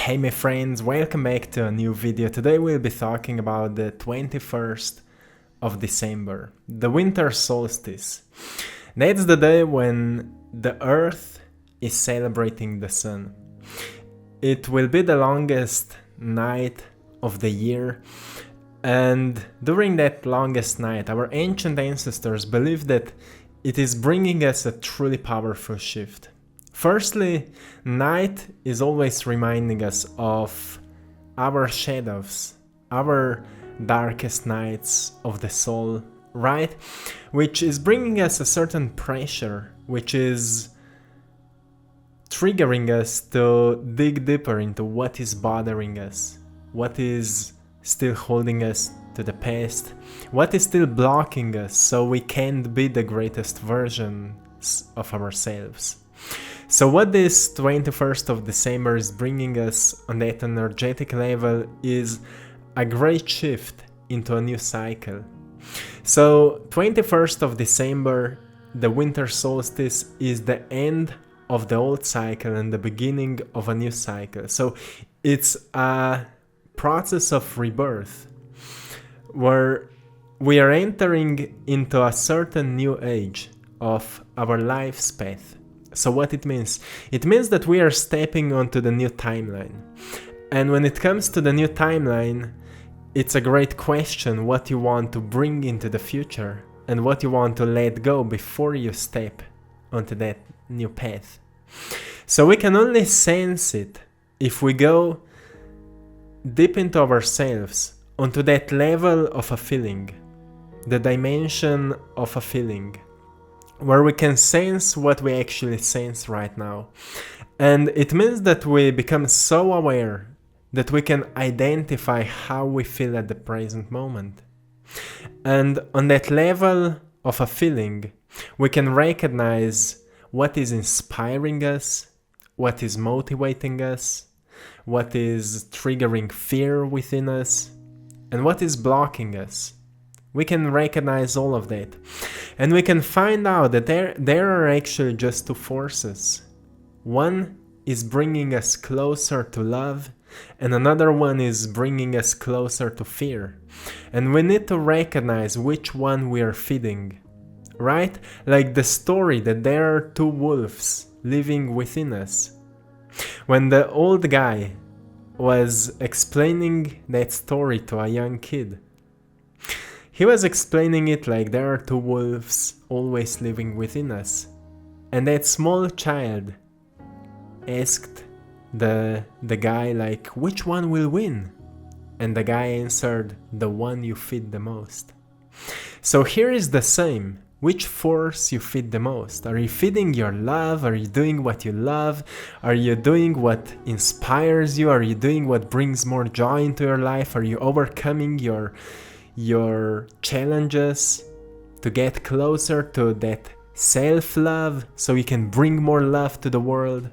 Hey my friends, welcome back to a new video. Today we'll be talking about the 21st of December, the winter solstice. That's the day when the earth is celebrating the sun. It will be the longest night of the year, and during that longest night our ancient ancestors believed that it is bringing us a truly powerful shift. Firstly, night is always reminding us of our shadows, our darkest nights of the soul, right? Which is bringing us a certain pressure, which is triggering us to dig deeper into what is bothering us, what is still holding us to the past, what is still blocking us so we can't be the greatest versions of ourselves. So what this 21st of December is bringing us on that energetic level is a great shift into a new cycle. So 21st of December, the winter solstice, is the end of the old cycle and the beginning of a new cycle. So it's a process of rebirth where we are entering into a certain new age of our life's path. So what it means? It means that we are stepping onto the new timeline. And when it comes to the new timeline, it's a great question what you want to bring into the future and what you want to let go before you step onto that new path. So we can only sense it if we go deep into ourselves, onto that level of a feeling, the dimension of a feeling, where we can sense what we actually sense right now. And it means that we become so aware that we can identify how we feel at the present moment. And on that level of a feeling, we can recognize what is inspiring us, what is motivating us, what is triggering fear within us, and what is blocking us. We can recognize all of that. And we can find out that there are actually just two forces. One is bringing us closer to love, and another one is bringing us closer to fear. And we need to recognize which one we are feeding, right? Like the story that there are two wolves living within us. When the old guy was explaining that story to a young kid, he was explaining it like there are two wolves always living within us. And that small child asked the guy like, which one will win? And the guy answered, the one you feed the most. So here is the same. Which force you feed the most? Are you feeding your love? Are you doing what you love? Are you doing what inspires you? Are you doing what brings more joy into your life? Are you overcoming your challenges to get closer to that self-love so you can bring more love to the world?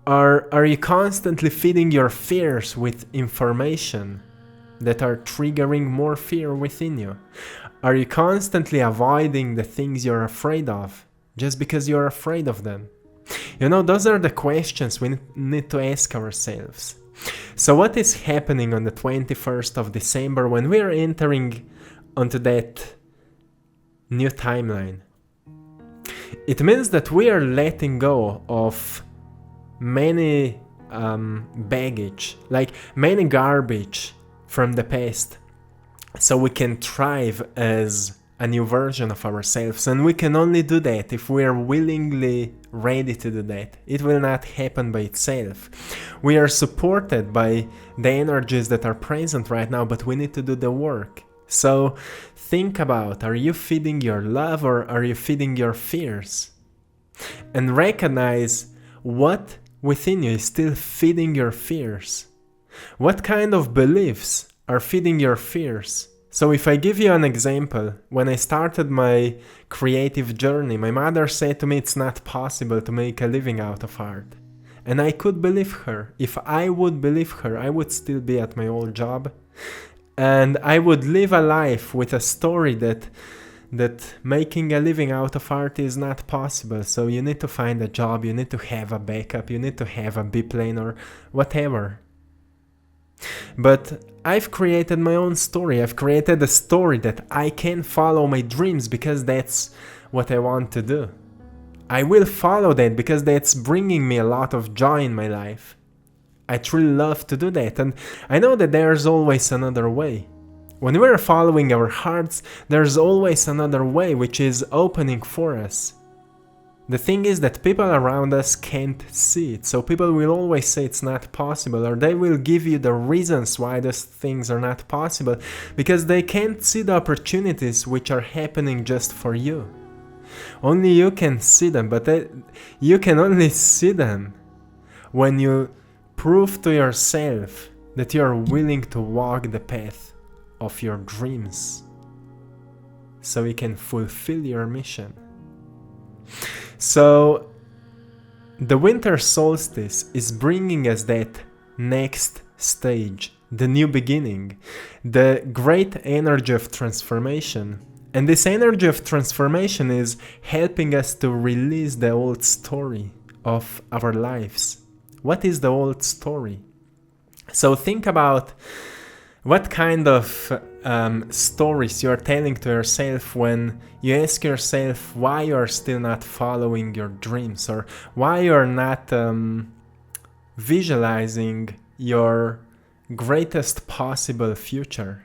Or are you constantly feeding your fears with information that are triggering more fear within you? Are you constantly avoiding the things you're afraid of just because you're afraid of them? You know, those are the questions we need to ask ourselves. So what is happening on the 21st of December when we are entering onto that new timeline? It means that we are letting go of many baggage, like many garbage from the past, so we can thrive as a new version of ourselves. And we can only do that if we are willingly ready to do that. It will not happen by itself. We are supported by the energies that are present right now, but we need to do the work. So think about, are you feeding your love or are you feeding your fears? And recognize what within you is still feeding your fears. What kind of beliefs are feeding your fears? So if I give you an example, when I started my creative journey, my mother said to me it's not possible to make a living out of art. And I could believe her. If I would believe her, I would still be at my old job. And I would live a life with a story that that making a living out of art is not possible, so you need to find a job, you need to have a backup, you need to have a biplane or whatever. But I've created my own story. I've created a story that I can follow my dreams because that's what I want to do. I will follow that because that's bringing me a lot of joy in my life. I truly love to do that, and I know that there's always another way. When we're following our hearts, there's always another way which is opening for us. The thing is that people around us can't see it, so people will always say it's not possible, or they will give you the reasons why those things are not possible, because they can't see the opportunities which are happening just for you. Only you can see them, but you can only see them when you prove to yourself that you are willing to walk the path of your dreams, so you can fulfill your mission. So, the winter solstice is bringing us that next stage, the new beginning, the great energy of transformation. And this energy of transformation is helping us to release the old story of our lives. What is the old story? So think about what kind of stories you are telling to yourself when you ask yourself why you are still not following your dreams, or why you are not visualizing your greatest possible future.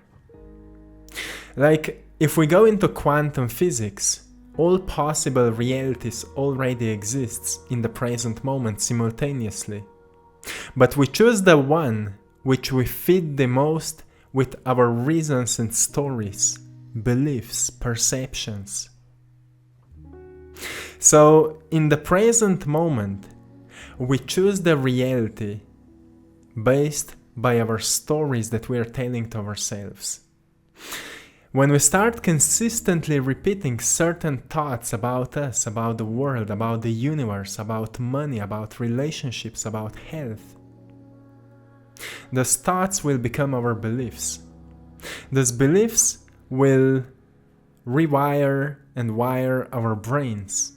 Like, if we go into quantum physics, all possible realities already exists in the present moment simultaneously. But we choose the one which we fit the most with our reasons and stories, beliefs, perceptions. So, in the present moment, we choose the reality based by our stories that we are telling to ourselves. When we start consistently repeating certain thoughts about us, about the world, about the universe, about money, about relationships, about health, those thoughts will become our beliefs. Those beliefs will rewire and wire our brains,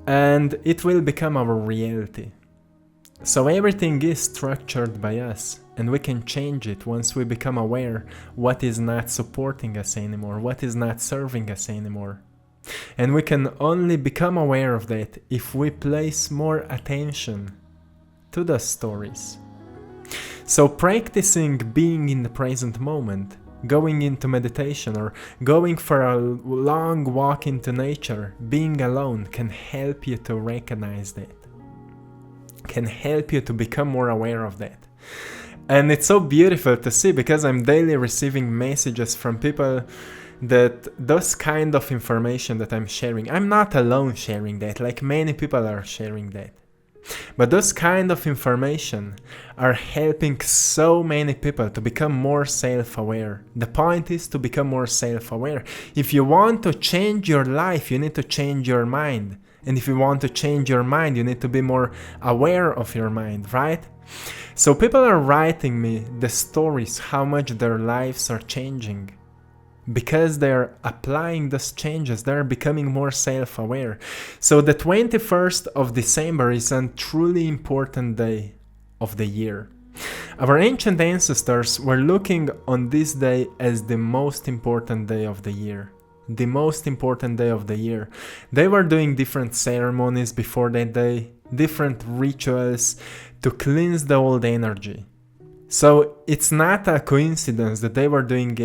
and it will become our reality. So everything is structured by us, and we can change it once we become aware what is not supporting us anymore, what is not serving us anymore. And we can only become aware of that if we place more attention to the stories. So practicing being in the present moment, going into meditation or going for a long walk into nature, being alone, can help you to recognize that, can help you to become more aware of that. And it's so beautiful to see, because I'm daily receiving messages from people that those kind of information that I'm sharing, I'm not alone sharing that, like many people are sharing that. But those kind of information are helping so many people to become more self-aware. The point is to become more self-aware. If you want to change your life, you need to change your mind. And if you want to change your mind, you need to be more aware of your mind, right? So people are writing me the stories, how much their lives are changing. Because they're applying those changes, they're becoming more self-aware. So the 21st of December is a truly important day of the year. Our ancient ancestors were looking on this day as the most important day of the year. The most important day of the year. They were doing different ceremonies before that day, different rituals to cleanse the old energy. So it's not a coincidence that they were doing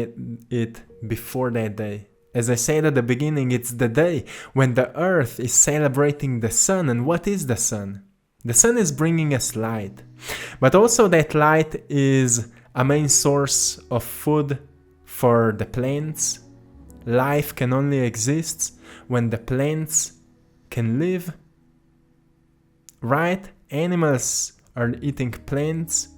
it before that day. As I said at the beginning, it's the day when the earth is celebrating the sun. And what is the sun? The sun is bringing us light. But also that light is a main source of food for the plants. Life can only exist when the plants can live. Right? Animals are eating plants.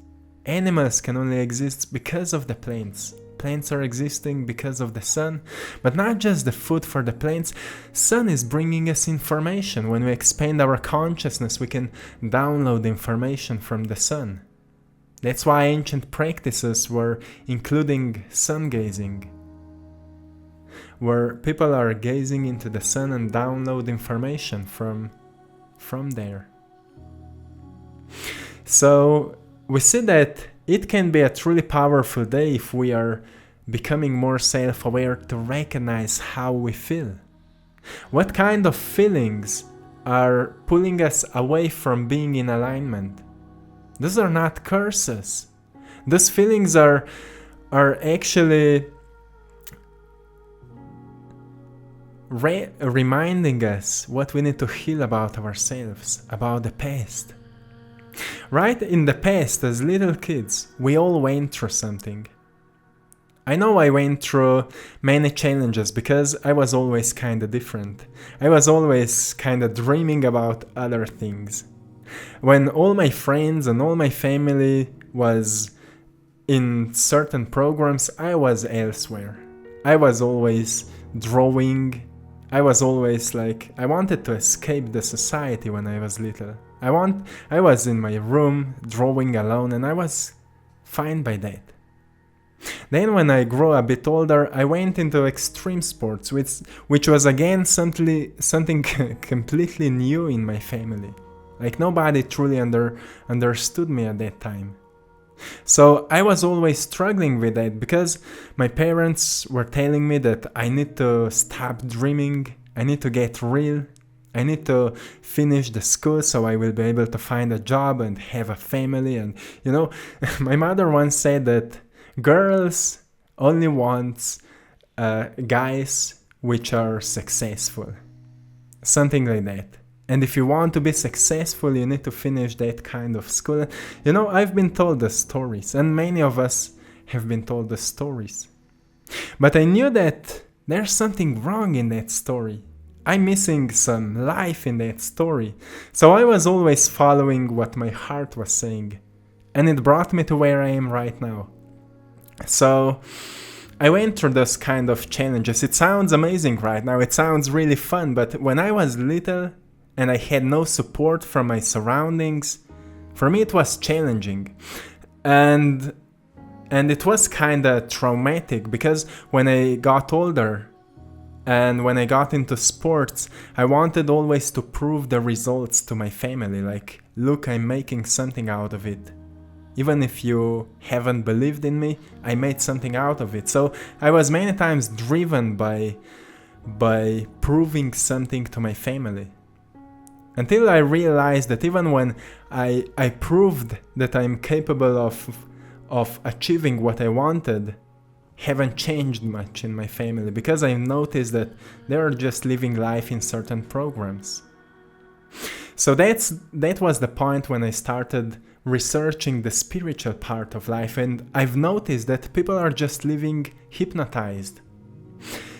Animals can only exist because of the plants. Plants are existing because of the sun, but not just the food for the plants. Sun is bringing us information. When we expand our consciousness, we can download information from the sun. That's why ancient practices were including sun gazing. where people are gazing into the sun and download information from there. So we see that it can be a truly powerful day if we are becoming more self-aware to recognize how we feel. What kind of feelings are pulling us away from being in alignment? Those are not curses. Those feelings are actually reminding us what we need to heal about ourselves, about the past. Right in the past, as little kids, we all went through something. I know I went through many challenges because I was always kinda different. I was always kinda dreaming about other things. When all my friends and all my family was in certain programs, I was elsewhere. I was always drawing. I was always like, I wanted to escape the society when I was little. I was in my room drawing alone, and I was fine by that. Then when I grew a bit older, I went into extreme sports, which was again something completely new in my family. Like nobody truly understood me at that time. So I was always struggling with that because my parents were telling me that I need to stop dreaming, I need to get real, I need to finish the school so I will be able to find a job and have a family. And you know, my mother once said that girls only want guys which are successful. Something like that. And if you want to be successful, you need to finish that kind of school. You know, I've been told the stories, and many of us have been told the stories. But I knew that there's something wrong in that story. I'm missing some life in that story. So I was always following what my heart was saying. And it brought me to where I am right now. So I went through those kind of challenges. It sounds amazing right now. It sounds really fun. But when I was little and I had no support from my surroundings, for me it was challenging. And it was kind of traumatic because when I got older and when I got into sports, I wanted always to prove the results to my family. Like, look, I'm making something out of it. Even if you haven't believed in me, I made something out of it. So I was many times driven by proving something to my family. Until I realized that even when I proved that I'm capable of achieving what I wanted, haven't changed much in my family because I noticed that they're just living life in certain programs. So that was the point when I started researching the spiritual part of life, and I've noticed that people are just living hypnotized.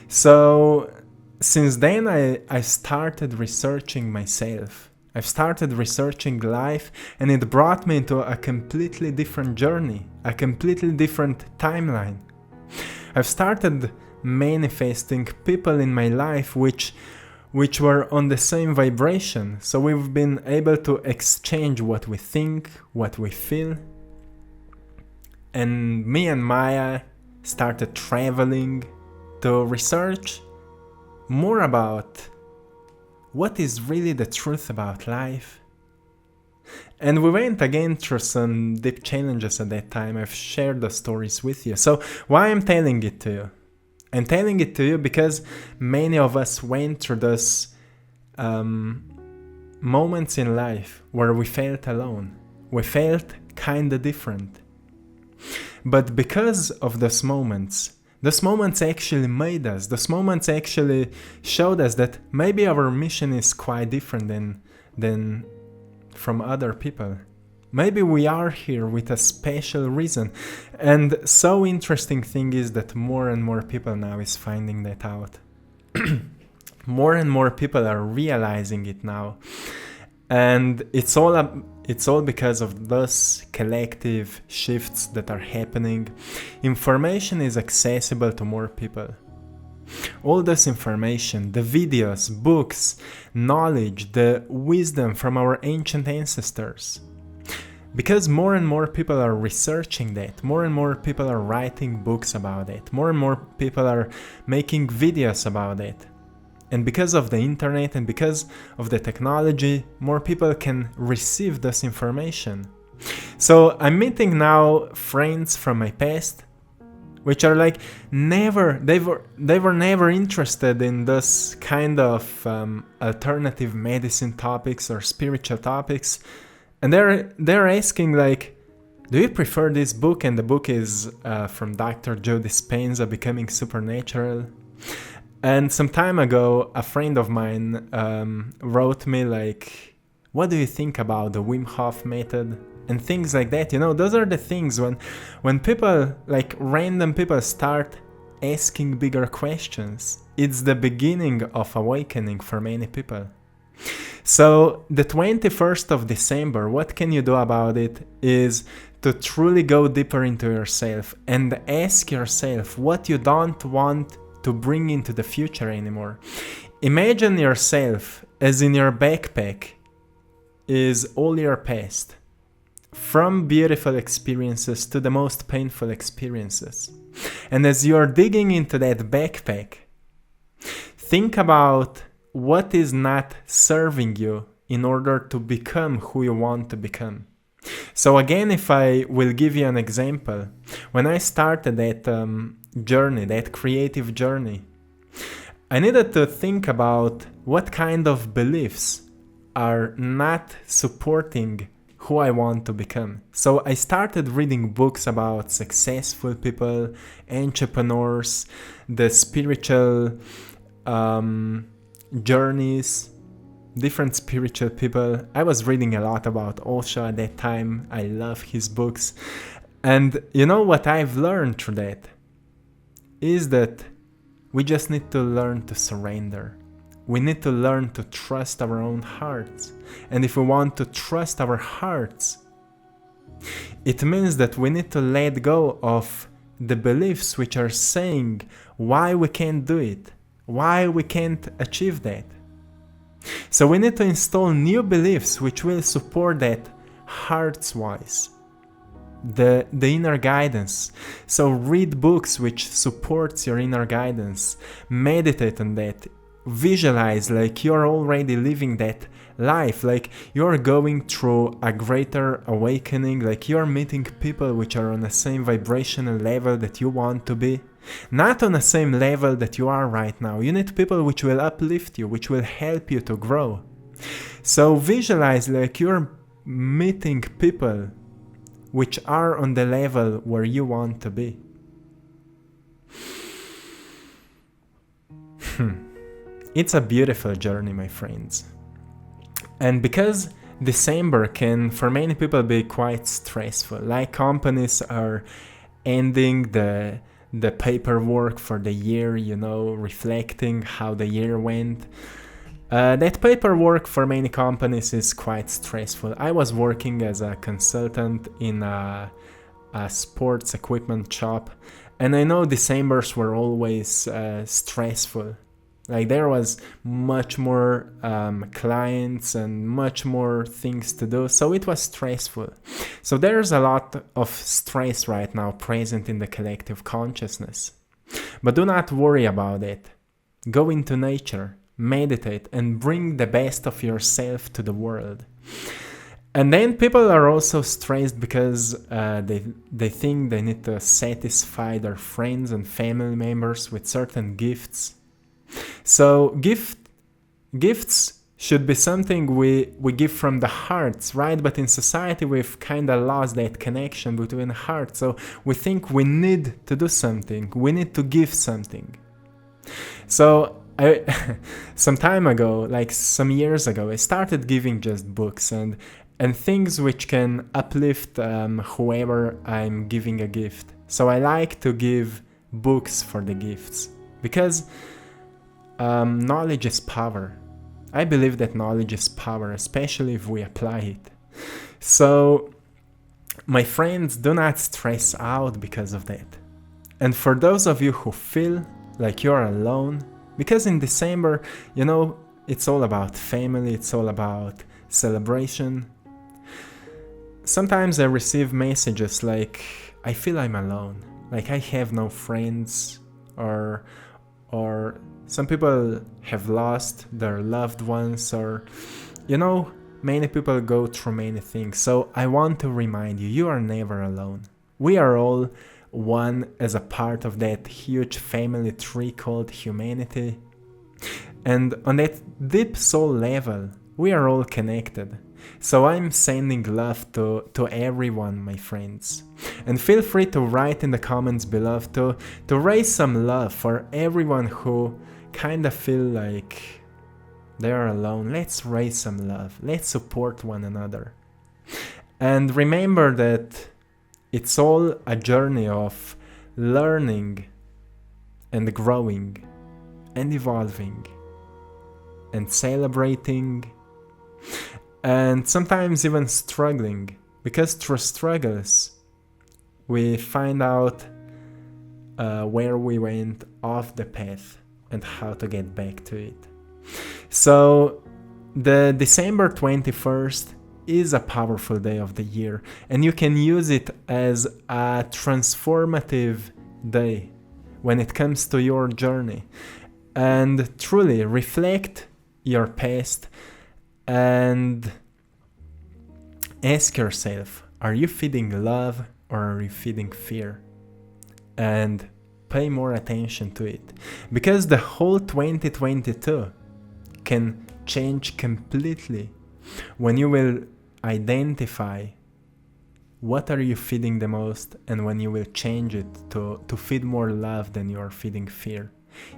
So since then I started researching myself. I've started researching life, and it brought me into a completely different journey, a completely different timeline. I've started manifesting people in my life which were on the same vibration. So we've been able to exchange what we think, what we feel. And me and Maya started traveling to research more about what is really the truth about life. And we went again through some deep challenges at that time. I've shared the stories with you. So why I'm telling it to you? I'm telling it to you because many of us went through those moments in life where we felt alone. We felt kinda different. But because of those moments actually made us. Those moments actually showed us that maybe our mission is quite different than from other people. Maybe we are here with a special reason. And so interesting thing is that more and more people now is finding that out. More and more people are realizing it now. And it's all because of those collective shifts that are happening. Information is accessible to more people. All this information, the videos, books, knowledge, the wisdom from our ancient ancestors, Because more and more people are researching that, more and more people are writing books about it, more and more people are making videos about it. And because of the internet and because of the technology, more people can receive this information. So I'm meeting now friends from my past, which are like they were never interested in this kind of alternative medicine topics or spiritual topics. And they're asking like, do you prefer this book? And the book is from Dr. Joe Dispenza, Becoming Supernatural. And some time ago, a friend of mine wrote me like, what do you think about the Wim Hof method? And things like that, those are the things when people, like random people, start asking bigger questions. It's the beginning of awakening for many people. So the 21st of December, what can you do about it is to truly go deeper into yourself and ask yourself what you don't want to bring into the future anymore. Imagine yourself as in your backpack is all your past, from beautiful experiences to the most painful experiences. And as you're digging into that backpack, think about what is not serving you in order to become who you want to become. So again, if I will give you an example, when I started that journey, that creative journey, I needed to think about what kind of beliefs are not supporting who I want to become. So I started reading books about successful people, entrepreneurs, the spiritual journeys, different spiritual people. I was reading a lot about Osho at that time. I love his books. And you know what I've learned through that is that we just need to learn to surrender. We need to learn to trust our own hearts. And if we want to trust our hearts, it means that we need to let go of the beliefs which are saying why we can't do it, why we can't achieve that. So we need to install new beliefs which will support that hearts-wise, the inner guidance. So read books which supports your inner guidance, meditate on that, visualize like you're already living that life, like you're going through a greater awakening, like you're meeting people which are on the same vibrational level that you want to be, not on the same level that you are right now. You need people which will uplift you, which will help you to grow. So visualize like you're meeting people which are on the level where you want to be. It's a beautiful journey, my friends. And because December can, for many people, be quite stressful, like companies are ending the paperwork for the year, reflecting how the year went. That paperwork for many companies is quite stressful. I was working as a consultant in a sports equipment shop, and I know Decembers were always stressful. Like there was much more clients and much more things to do, so it was stressful. So there's a lot of stress right now present in the collective consciousness. But do not worry about it. Go into nature, meditate, and bring the best of yourself to the world. And then people are also stressed because they think they need to satisfy their friends and family members with certain gifts. So gifts should be something we give from the hearts, right? But in society we've kind of lost that connection between hearts. So we think we need to do something, we need to give something. So some time ago, like some years ago, I started giving just books and things which can uplift whoever I'm giving a gift. So I like to give books for the gifts because knowledge is power. I believe that knowledge is power, especially if we apply it. So, my friends, do not stress out because of that. And for those of you who feel like you're alone, because in December, it's all about family, it's all about celebration. sometimes I receive messages like, I feel I'm alone, like I have no friends, or some people have lost their loved ones, or many people go through many things. So I want to remind you, you are never alone. We are all one as a part of that huge family tree called humanity. And on that deep soul level, we are all connected. So I'm sending love to everyone, my friends. And feel free to write in the comments below to raise some love for everyone who kind of feel like they are alone. Let's raise some love. Let's support one another. And remember that it's all a journey of learning and growing and evolving and celebrating and sometimes even struggling, because through struggles we find out where we went off the path and how to get back to it. So the December 21st is a powerful day of the year, and you can use it as a transformative day when it comes to your journey, and truly reflect your past and ask yourself, are you feeding love or are you feeding fear? And pay more attention to it, because the whole 2022 can change completely when you will identify what are you feeding the most, and when you will change it to feed more love than you are feeding fear.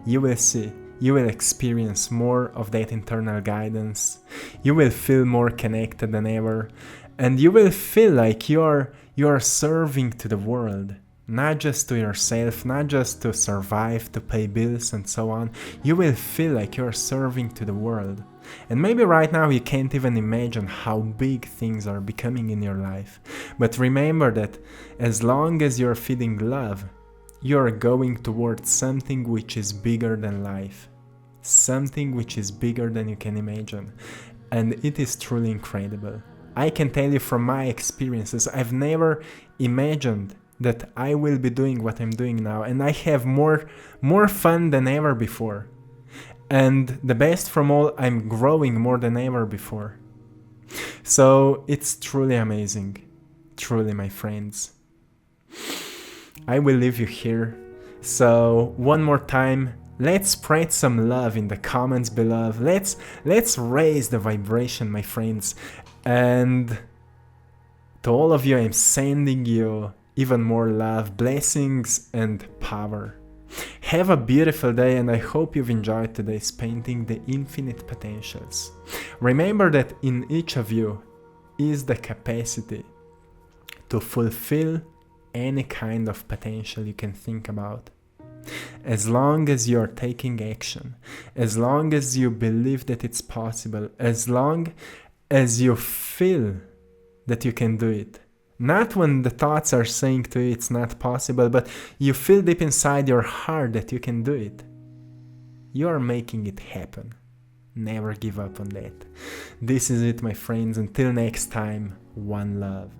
You will see, you will experience more of that internal guidance, you will feel more connected than ever, and you will feel like you are serving to the world, not just to yourself, not just to survive, to pay bills and so on. You will feel like you're serving to the world. And maybe right now you can't even imagine how big things are becoming in your life. But remember that as long as you're feeding love, you're going towards something which is bigger than life. Something which is bigger than you can imagine. And it is truly incredible. I can tell you from my experiences, I've never imagined that I will be doing what I'm doing now, and I have more fun than ever before. And the best from all, I'm growing more than ever before. So it's truly amazing. Truly, my friends. I will leave you here. So one more time, let's spread some love in the comments below. Let's raise the vibration, my friends. And to all of you, I'm sending you even more love, blessings, and power. Have a beautiful day, and I hope you've enjoyed today's painting, The Infinite Potentials. Remember that in each of you is the capacity to fulfill any kind of potential you can think about. As long as you're taking action, as long as you believe that it's possible, as long as you feel that you can do it. Not when the thoughts are saying to you it's not possible, but you feel deep inside your heart that you can do it. You are making it happen. Never give up on that. This is it, my friends. Until next time, one love.